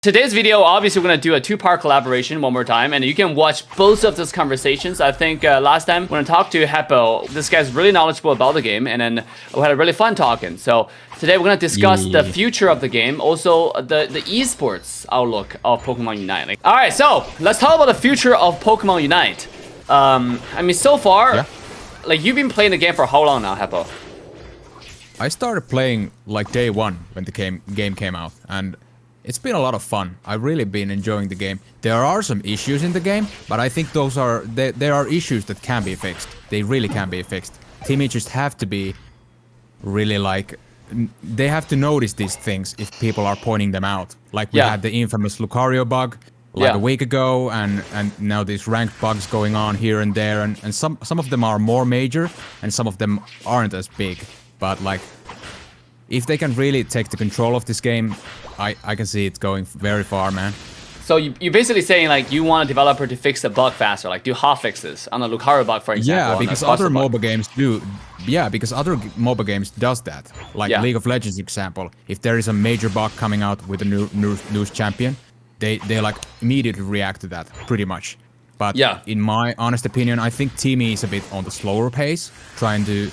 Today's video, obviously, we're going to do a two-part collaboration one more time, and you can watch both of those conversations. I think last time when I talked to Heppo, this guy's really knowledgeable about the game, and then we had a really fun talking. So today we're going to discuss the future of the game, also the esports outlook of Pokemon Unite. All right, so let's talk about the future of Pokemon Unite. I mean, so far, like, you've been playing the game for how long now, Heppo? I started playing like day one when the game came out, and it's been a lot of fun. I've really been enjoying the game. There are some issues in the game, but I think those are there are issues that can be fixed. They really can be fixed. Teams just have to be really like they have to notice these things if people are pointing them out. Like we had the infamous Lucario bug like a week ago, and now these ranked bugs going on here and there, and some of them are more major and some of them aren't as big. But like, if they can really take the control of this game, I can see it going very far, man. So you're basically saying like you want a developer to fix the bug faster, like do hot fixes on the Lucario bug, for example. Yeah, because other MOBA games do. Yeah, because other MOBA games does that. Like League of Legends example. If there is a major bug coming out with a new champion, they like immediately react to that, pretty much. But in my honest opinion, I think Teami is a bit on the slower pace, trying to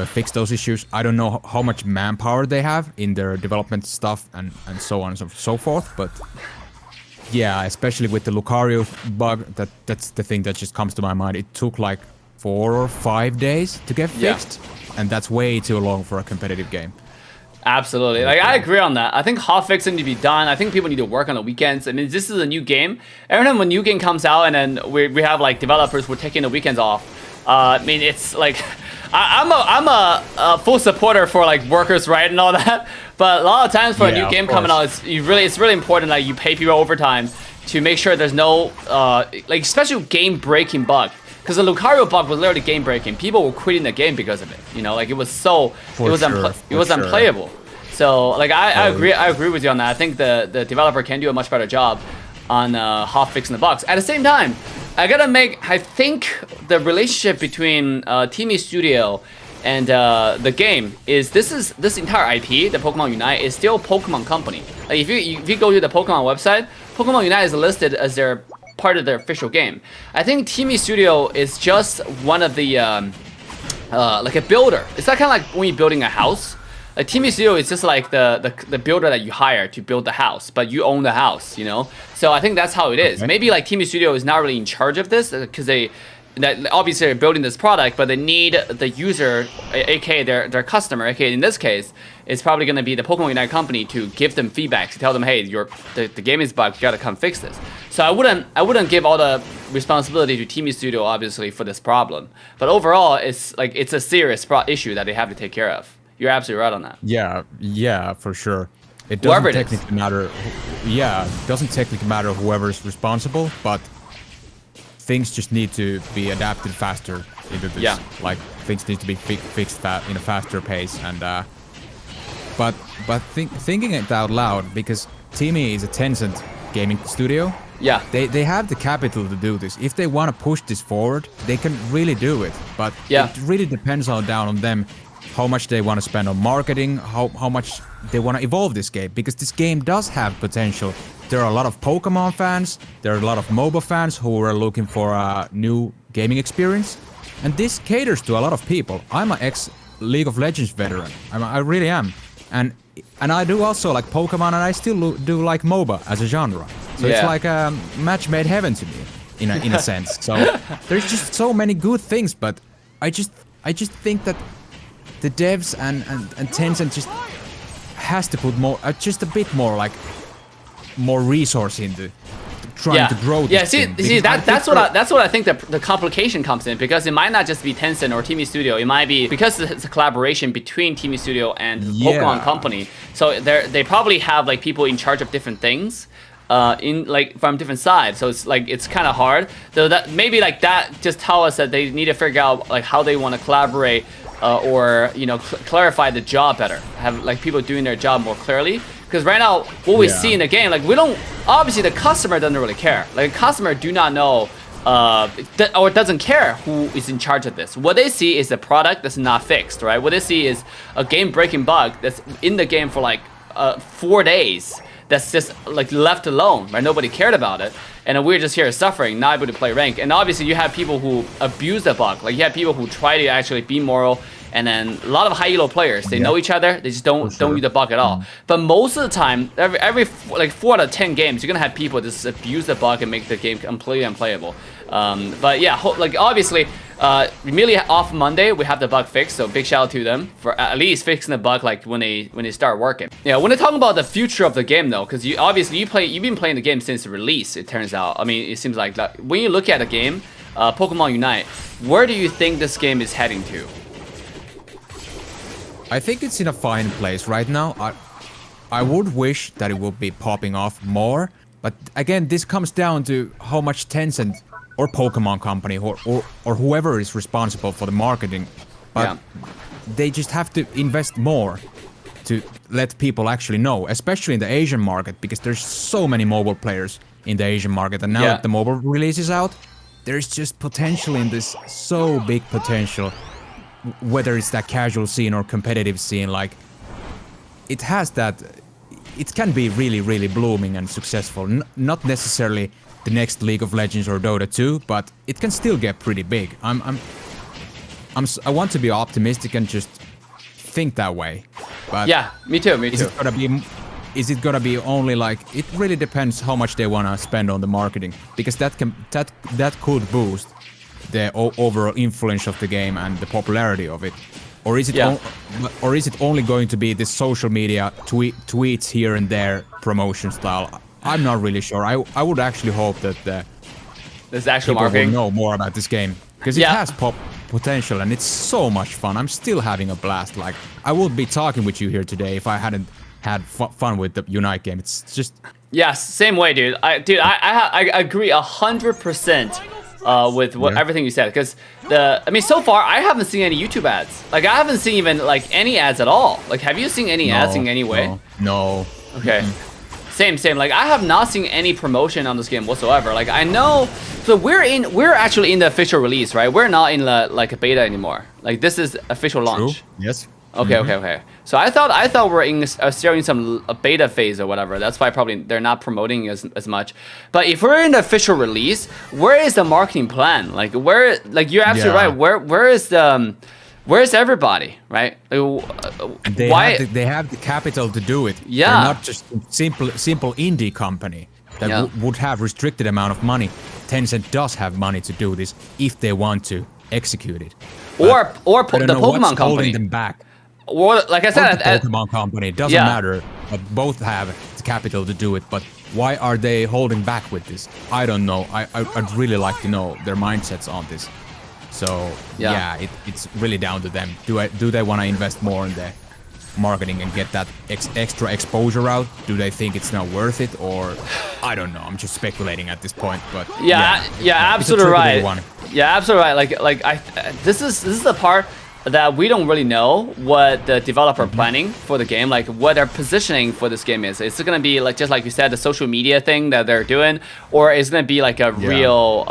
fix those issues. I don't know how much manpower they have in their development stuff and so on and so forth, but yeah, especially with the Lucario bug, that's the thing that just comes to my mind. It took like 4 or 5 days to get fixed, and that's way too long for a competitive game. Absolutely. Like, I agree on that. I think hotfix need to be done. I think people need to work on the weekends. I mean, this is a new game. Every time a new game comes out and then we have like developers who are taking the weekends off, I mean, it's like I'm a full supporter for like workers' right and all that, but a lot of times for a new game coming out, it's really important that you pay people overtime to make sure there's no like especially game-breaking bug, because the Lucario bug was literally game-breaking. People were quitting the game because of it. You know, like it was unplayable. So like I agree with you on that. I think the developer can do a much better job on hot fixing the bugs. At the same time, I think the relationship between Teami Studio and the game is this entire IP, the Pokemon Unite, is still Pokemon Company. Like if you go to the Pokemon website, Pokemon Unite is listed as their part of their official game. I think Teami Studio is just one of the like a builder. It's not kind of like when you're building a house. Like Teami Studio is just like the builder that you hire to build the house, but you own the house, you know? So I think that's how it is. Maybe like Teami Studio is not really in charge of this, because obviously they're building this product, but they need the user, aka their customer, aka in this case, is probably going to be the Pokemon Unite company, to give them feedback, to tell them, hey, the game is bugged, you got to come fix this. So I wouldn't give all the responsibility to Teami Studio, obviously, for this problem. But overall, it's a serious issue that they have to take care of. You're absolutely right on that. Yeah, for sure. It doesn't technically matter. Yeah, it doesn't technically matter whoever's responsible, but things just need to be adapted faster into this. Yeah. Like things need to be fixed in a faster pace, and but thinking it out loud, because Teami is a Tencent gaming studio. Yeah. They have the capital to do this. If they want to push this forward, they can really do it. But it really depends down on them. How much they want to spend on marketing, how much they want to evolve this game, because this game does have potential. There are a lot of Pokemon fans, there are a lot of MOBA fans who are looking for a new gaming experience, and this caters to a lot of people. I'm an ex-League of Legends veteran, I really am, and I do also like Pokemon, and I still do like MOBA as a genre. So it's like a match made heaven to me, in a sense. So there's just so many good things, but I just think that the devs and Tencent just has to put more, just a bit more, like more resource into trying to grow this thing. See, that's what I think the complication comes in, because it might not just be Tencent or Teami Studio. It might be because it's a collaboration between Teami Studio and Pokemon Company. So they probably have like people in charge of different things. In like from different sides, so it's kind of hard. So that maybe like that just tell us that they need to figure out like how they want to collaborate, or you know, clarify the job better. Have like people doing their job more clearly. Because right now, what we see in the game, like we don't, obviously the customer doesn't really care. Like the customer do not know, or doesn't care who is in charge of this. What they see is a product that's not fixed, right? What they see is a game-breaking bug that's in the game for like 4 days that's just like left alone, right? Nobody cared about it, and we're just here suffering, not able to play rank. And obviously, you have people who abuse the bug. Like you have people who try to actually be moral, and then a lot of high elo players, they know each other, they just don't use the bug at all. But most of the time, every like 4 out of 10 games, you're gonna have people just abuse the bug and make the game completely unplayable. But yeah, like obviously, immediately off Monday we have the bug fixed, so big shout out to them for at least fixing the bug like when they start working. Yeah, when they talk about the future of the game though, because you've been playing the game since the release. It turns out, I mean, it seems like when you look at the game, Pokemon Unite, where do you think this game is heading to? I think it's in a fine place right now. I would wish that it would be popping off more, but again, this comes down to how much Tencent or Pokemon Company or whoever is responsible for the marketing, but they just have to invest more to let people actually know, especially in the Asian market, because there's so many mobile players in the Asian market, and now that the mobile release is out, there's just potential in this, so big potential, whether it's that casual scene or competitive scene. Like it has that, it can be really, really blooming and successful. Not necessarily the next League of Legends or Dota 2, but it can still get pretty big. I want to be optimistic and just think that way. But yeah, me too. Is it gonna be only like, it really depends how much they wanna spend on the marketing, because that could boost the overall influence of the game and the popularity of it. Or is it only going to be this social media tweets here and there promotion style? I'm not really sure. I would actually hope that there's actual people marketing. will know more about this game, because it has potential and it's so much fun. I'm still having a blast. Like I would be talking with you here today if I hadn't had fun with the Unite game. It's just same way, dude. I agree 100%. With everything you said, because so far I haven't seen any YouTube ads. Like I haven't seen even like any ads at all. Like have you seen any ads in any way? No. Okay. Same. Like I have not seen any promotion on this game whatsoever. Like I know, so we're actually in the official release, right? We're not in like a beta anymore. Like this is official launch. True. Yes. Okay. So I thought we're still in some beta phase or whatever. That's why probably they're not promoting as much. But if we're in the official release, where is the marketing plan? Like where? Like you're absolutely right. Where's everybody? Right? And they have the capital to do it. Yeah. They're not just simple indie company that would have restricted amount of money. Tencent does have money to do this if they want to execute it. Or the Pokemon company. Holding them back. Or like I said, the Pokemon company, it doesn't matter, but both have the capital to do it. But why are they holding back with this? I don't know. I'd really like to know their mindsets on this. So it's really down to them. Do they want to invest more in the marketing and get that extra exposure out? Do they think it's not worth it, or I don't know. I'm just speculating at this point. But absolutely right. Yeah, absolutely right. Like this is the part that we don't really know what the developer planning for the game, like what their positioning for this game is. Is it gonna be like, just like you said, the social media thing that they're doing, or is it gonna be like a real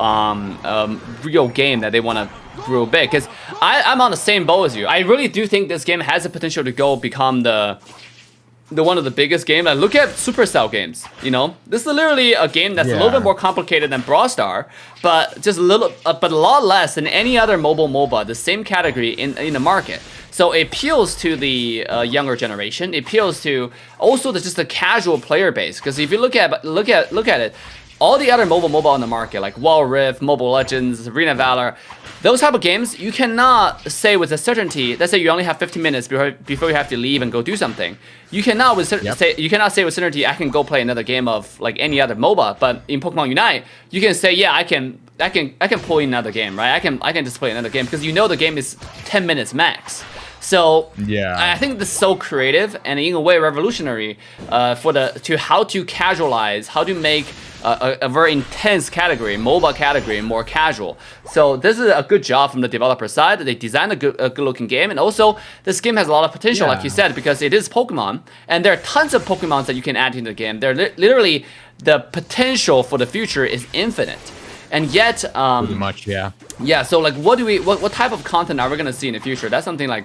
game that they want to grow big? Because I'm on the same boat as you. I really do think this game has the potential to become the one of the biggest games. Like, look at Supercell games. You know, this is literally a game that's a little bit more complicated than Brawl Star, but just a lot less than any other mobile MOBA, the same category in the market. So it appeals to the younger generation. It appeals to also just the casual player base. Because if you look at it, all the other mobile on the market, like Wild Rift, Mobile Legends, Arena Valor, those type of games, you cannot say with a certainty. Let's say you only have 15 minutes before you have to leave and go do something. You cannot say with certainty, I can go play another game of like any other MOBA. But in Pokemon Unite, you can say, yeah, I can pull in another game, right? I can just play another game because you know the game is 10 minutes max. So I think this is so creative and in a way revolutionary how to casualize, how to make a very intense category, MOBA category, more casual. So this is a good job from the developer side. They designed a good looking game, and also this game has a lot of potential, like you said, because it is Pokemon, and there are tons of Pokemons that you can add into the game. They're literally, the potential for the future is infinite. And yet, pretty much, yeah. So like, what type of content are we gonna see in the future? That's something like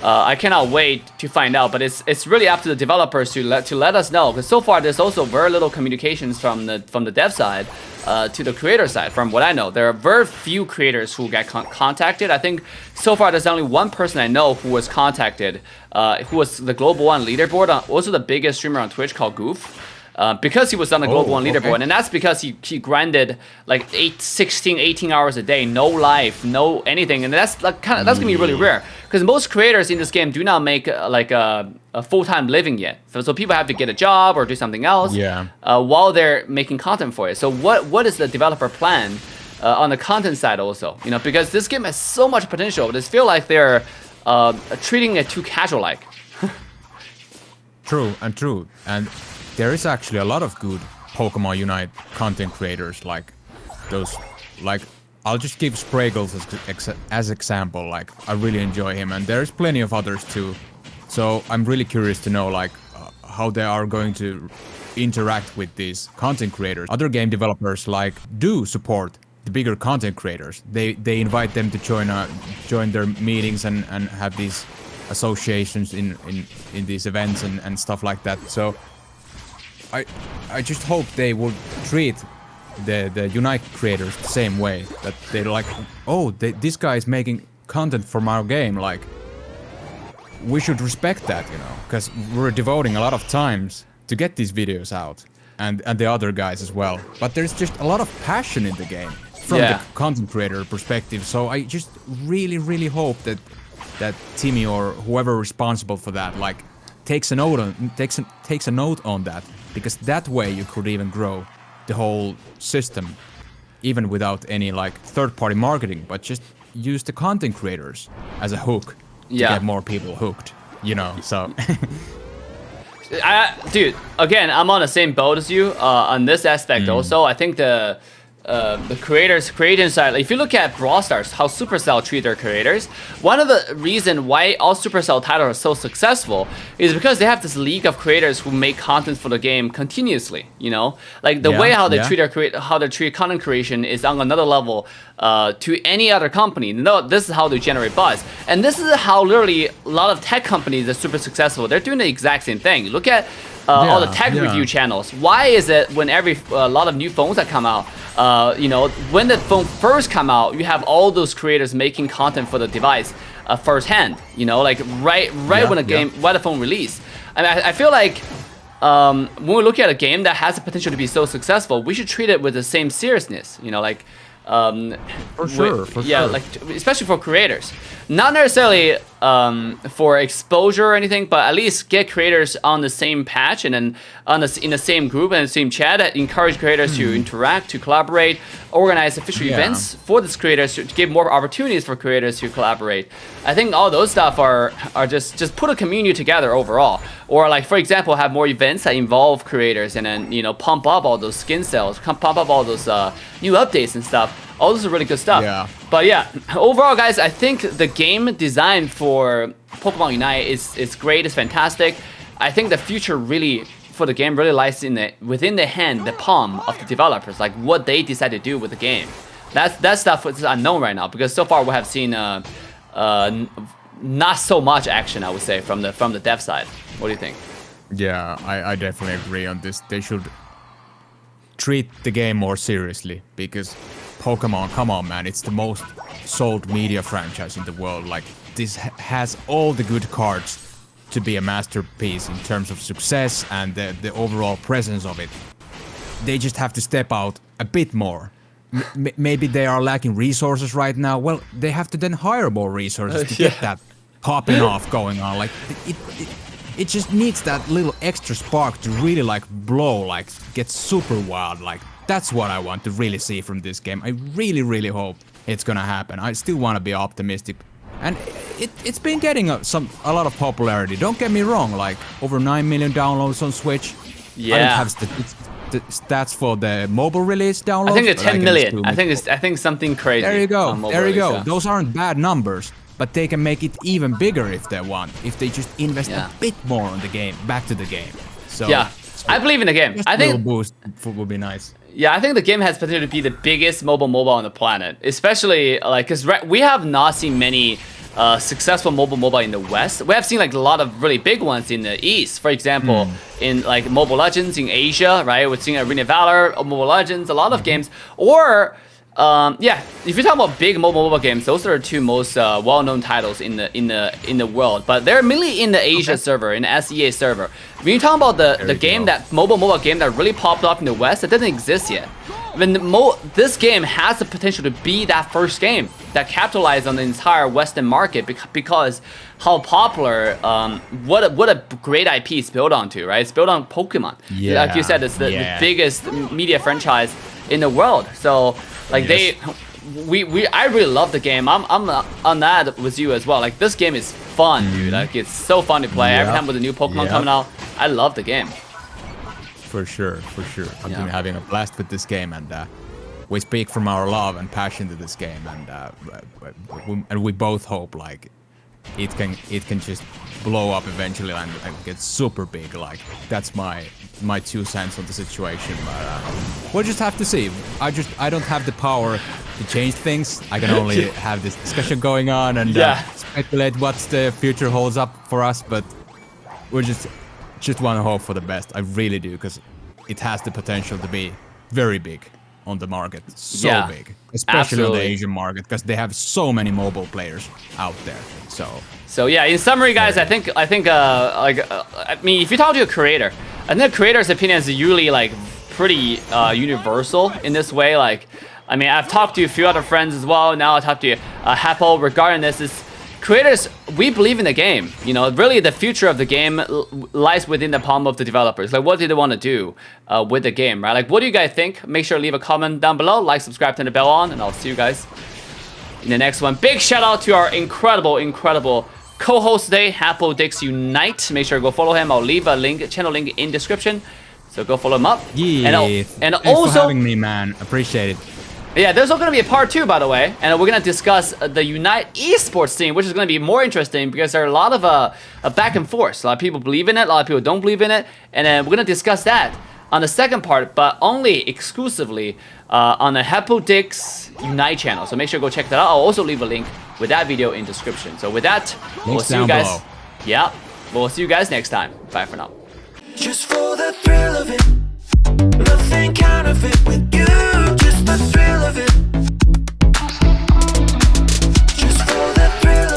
I cannot wait to find out, but it's really up to the developers to let us know, because so far there's also very little communications from the dev side to the creator side. From what I know, there are very few creators who get contacted. I think so far there's only one person I know who was contacted, who was the Global 1 leaderboard, also the biggest streamer on Twitch, called Goof. Because he was on the Global 1 leaderboard, okay. And that's because he grinded like 16, 18 hours a day, no life, no anything, and that's like that's gonna be really rare. Because most creators in this game do not make like a full-time living yet, so people have to get a job or do something else while they're making content for it. So what is the developer plan on the content side also? You know, because this game has so much potential, but it feels like they're treating it too casual-like. True. And there is actually a lot of good Pokemon Unite content creators, like those, like I'll just give Spraggles as example. Like I really enjoy him, and there's plenty of others too. So I'm really curious to know like how they are going to interact with these content creators. Other game developers like do support the bigger content creators. They invite them to join their meetings and have these associations in these events and stuff like that. So I just hope they will treat the Unite creators the same way, that they're like, oh, this guy is making content from our game, like we should respect that, you know, because we're devoting a lot of times to get these videos out, and the other guys as well. But there's just a lot of passion in the game from the content creator perspective. So I just really hope that Teami or whoever responsible for that like takes a note on that, because that way you could even grow the whole system even without any like third-party marketing, but just use the content creators as a hook to get more people hooked, you know. So dude, again, I'm on the same boat as you on this aspect also. I think the creation side, if you look at Brawl Stars, how Supercell treat their creators, one of the reason why all Supercell titles are so successful is because they have this league of creators who make content for the game continuously, you know? Like the way how they treat content creation is on another level to any other company. No, this is how they generate buzz. And this is how literally a lot of tech companies are super successful. They're doing the exact same thing. Look at all the tech review channels. Why is it when a lot of new phones that come out, you know, when the phone first come out, you have all those creators making content for the device firsthand, you know, like right when the phone released. And I feel like when we look at a game that has the potential to be so successful, we should treat it with the same seriousness, you know, like for sure. Like especially for creators, not necessarily for exposure or anything, but at least get creators on the same patch and then in the same group and the same chat, that encourage creators to interact, to collaborate, organize official events for these creators to give more opportunities for creators to collaborate. I think all those stuff are just put a community together overall, or like for example have more events that involve creators and then, you know, pump up all those skin sales, pump up all those new updates and stuff. All this is really good stuff. Yeah. But yeah, overall, guys, I think the game design for Pokemon Unite is great. It's fantastic. I think the future really for the game really lies within the palm of the developers, like what they decide to do with the game. That stuff is unknown right now, because so far we have seen not so much action, I would say, from the dev side. What do you think? Yeah, I definitely agree on this. They should treat the game more seriously, because Pokemon, come on, man, it's the most sold media franchise in the world. Like, this has all the good cards to be a masterpiece in terms of success and the overall presence of it. They just have to step out a bit more. Maybe they are lacking resources right now. Well, they have to then hire more resources to get that popping off going on. Like, it just needs that little extra spark to really like blow, like get super wild. Like, that's what I want to really see from this game. I really hope it's gonna happen. I still want to be optimistic, and it's been getting a lot of popularity. Don't get me wrong. Like over 9 million downloads on Switch. Yeah. I don't have the stats for the mobile release downloads. I think it's 10 million. I think something crazy. There you go. There you go. Those aren't bad numbers, but they can make it even bigger if they want. If they just invest a bit more on the game, back to the game. So yeah, I believe in the game. I think a little boost would be nice. Yeah, I think the game has potential to be the biggest mobile on the planet, especially like because we have not seen many successful mobile in the West. We have seen like a lot of really big ones in the East. For example, in like Mobile Legends in Asia, right? We're seeing Arena of Valor, Mobile Legends, a lot of games. Or yeah, if you're talking about big mobile games, those are the two most well-known titles in the world. But they're mainly in the Asia server, in the SEA server. When you talk about the game that mobile game that really popped off in the West, it doesn't exist yet. I mean, this game has the potential to be that first game that capitalized on the entire Western market because how popular, what a great IP it's built onto, right? It's built on Pokemon. Yeah, like you said, it's the biggest media franchise in the world. So like I really love the game. I'm on that with you as well. Like this game is fun, dude. Like it's so fun to play. Every time with a new Pokemon coming out, I love the game. For sure. I've been having a blast with this game, and we speak from our love and passion to this game, and we both hope like it can just blow up eventually and get super big. Like that's my 2 cents on the situation, but we'll just have to see. I don't have the power to change things. I can only have this discussion going on and speculate what the future holds up for us, but we're just want to hope for the best. I really do, because it has the potential to be very big on the market. So big, especially on the Asian market, because they have so many mobile players out there. So yeah, in summary, guys, I think I mean, if you talk to a creator, I think the creator's opinion is usually like pretty universal in this way. Like, I mean, I've talked to a few other friends as well. Now I talked to Hepo regarding this. Is creators, we believe in the game. You know, really the future of the game lies within the palm of the developers. Like, what do they want to do with the game, right? Like, what do you guys think? Make sure to leave a comment down below, like, subscribe, turn the bell on, and I'll see you guys in the next one. Big shout out to our incredible co-host today, Hepodix Unite. Make sure to go follow him. I'll leave a channel link in description. So go follow him up. Yeah. And thanks also for having me, man. Appreciate it. Yeah, there's also going to be a part 2, by the way, and we're going to discuss the Unite esports scene, which is going to be more interesting because there are a lot of back and forth. A lot of people believe in it, a lot of people don't believe in it, and then we're going to discuss that on the second part, but only exclusively on the Hepodix Unite channel. So make sure to go check that out. I'll also leave a link with that video in description. So with that, we'll see you guys. Below. Yeah, we'll see you guys next time. Bye for now. Just for the thrill of it, nothing counterfeit with you.